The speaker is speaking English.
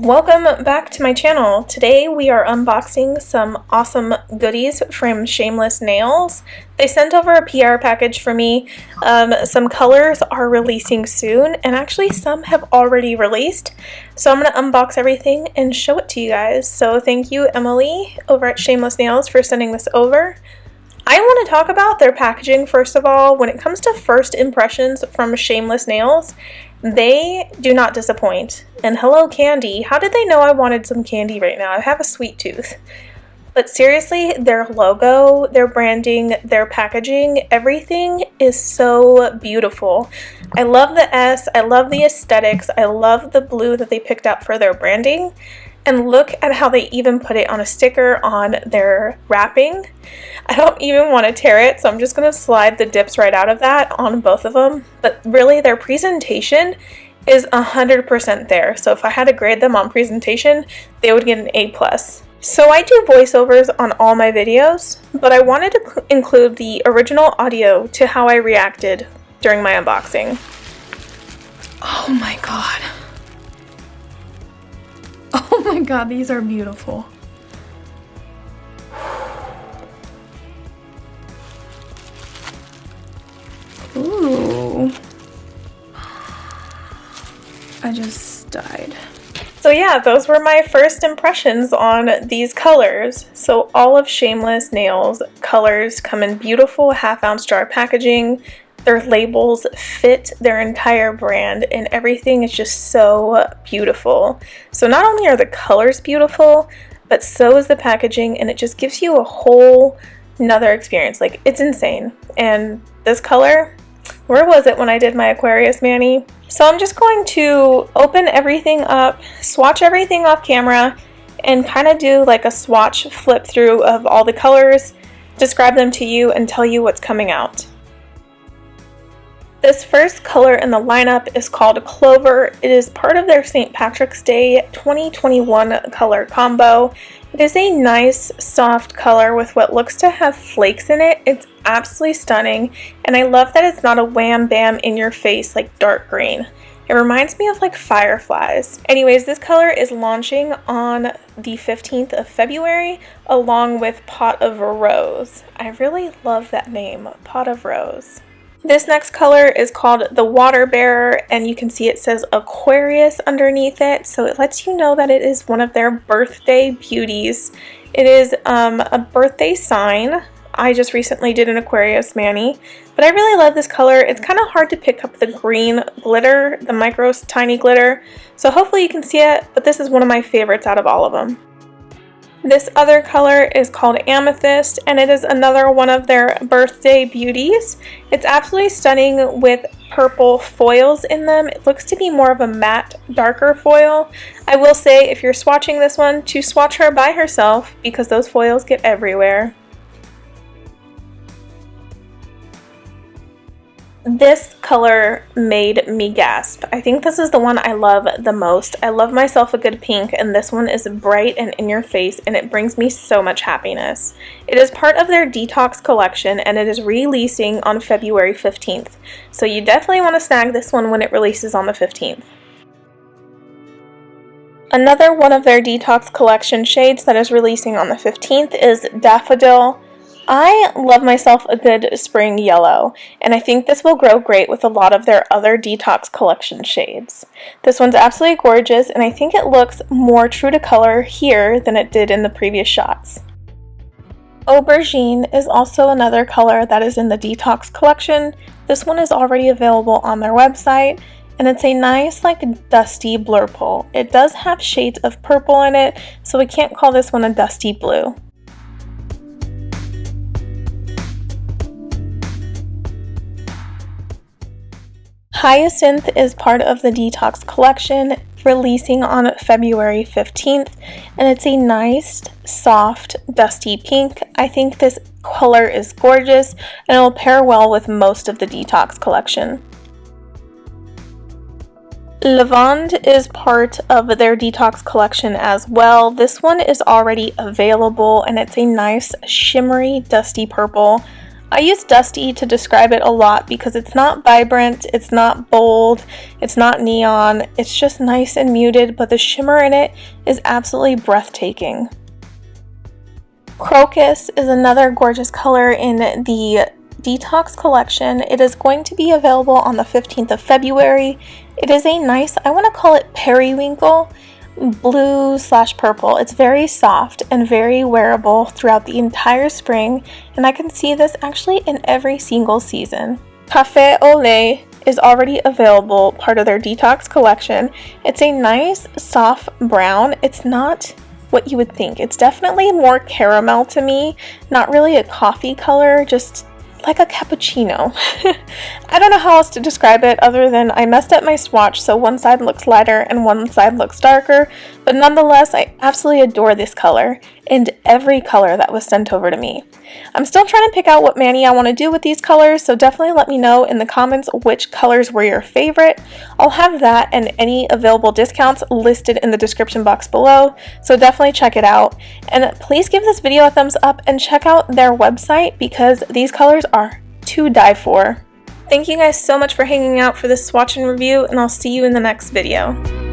Welcome back to my channel. Today we are unboxing some awesome goodies from Shameless Nails. They sent over a PR package for me. Some colors are releasing soon, and actually some have already released. So I'm going to unbox everything and show it to you guys. So thank you, Emily, over at Shameless Nails, for sending this over. I want to talk about their packaging first of all. When it comes to first impressions from Shameless Nails, they do not disappoint. And hello, candy. How did they know I wanted some candy right now? I have a sweet tooth. But seriously, their logo, their branding, their packaging, everything is so beautiful. I love the S, I love the aesthetics, I love the blue that they picked out for their branding. And look at how they even put it on a sticker on their wrapping. I don't even want to tear it, so I'm just going to slide the dips right out of that on both of them. But really, their presentation is 100% there. So if I had to grade them on presentation, they would get an A+. So I do voiceovers on all my videos, but I wanted to include the original audio to how I reacted during my unboxing. Oh my god. Oh my god, these are beautiful. Ooh. I just died. So yeah, those were my first impressions on these colors. So all of Shameless Nails colors come in beautiful half-ounce jar packaging. Their labels fit their entire brand and everything is just so beautiful. So not only are the colors beautiful, but so is the packaging, and it just gives you a whole nother experience. Like, it's insane. And this color, where was it when I did my Aquarius mani? So I'm just going to open everything up, swatch everything off camera, and kind of do like a swatch flip through of all the colors, describe them to you, and tell you what's coming out. This first color in the lineup is called Clover. It is part of their St. Patrick's Day 2021 color combo. It is a nice soft color with what looks to have flakes in it. It's absolutely stunning, and I love that it's not a wham bam in your face like dark green. It reminds me of like fireflies. Anyways, this color is launching on the 15th of February along with Pot of Rose. I really love that name, Pot of Rose. This next color is called the Water Bearer, and you can see it says Aquarius underneath it, so it lets you know that it is one of their birthday beauties. It is a birthday sign. I just recently did an Aquarius mani, but I really love this color. It's kind of hard to pick up the green glitter, the micro tiny glitter, so hopefully you can see it, but this is one of my favorites out of all of them. This other color is called Amethyst, and it is another one of their birthday beauties. It's absolutely stunning with purple foils in them. It looks to be more of a matte, darker foil. I will say, if you're swatching this one, to swatch her by herself because those foils get everywhere. This color made me gasp. I think this is the one I love the most. I love myself a good pink, and this one is bright and in your face, and it brings me so much happiness. It is part of their Detox collection, and it is releasing on February 15th. So you definitely want to snag this one when it releases on the 15th. Another one of their Detox collection shades that is releasing on the 15th is Daffodil. I love myself a good spring yellow, and I think this will grow great with a lot of their other Detox collection shades. This one's absolutely gorgeous, and I think it looks more true to color here than it did in the previous shots. Aubergine is also another color that is in the Detox collection. This one is already available on their website, and it's a nice like dusty blurple. It does have shades of purple in it, so we can't call this one a dusty blue. Hyacinth is part of the Detox collection, releasing on February 15th, and it's a nice, soft, dusty pink. I think this color is gorgeous, and it will pair well with most of the Detox collection. Lavande is part of their Detox collection as well. This one is already available, and it's a nice, shimmery, dusty purple. I use dusty to describe it a lot because it's not vibrant, it's not bold, it's not neon, it's just nice and muted, but the shimmer in it is absolutely breathtaking. Crocus is another gorgeous color in the Detox collection. It is going to be available on the 15th of February. It is a nice, I want to call it periwinkle, blue/purple. It's very soft and very wearable throughout the entire spring, and I can see this actually in every single season. Café Au Lait is already available, part of their Detox collection. It's a nice soft brown. It's not what you would think. It's definitely more caramel to me, not really a coffee color, just like a cappuccino. I don't know how else to describe it other than I messed up my swatch, so one side looks lighter and one side looks darker, but nonetheless I absolutely adore this color and every color that was sent over to me. I'm still trying to pick out what mani I want to do with these colors, so definitely let me know in the comments which colors were your favorite. I'll have that and any available discounts listed in the description box below, so definitely check it out. And please give this video a thumbs up and check out their website because these colors are to die for. Thank you guys so much for hanging out for this swatch and review, and I'll see you in the next video.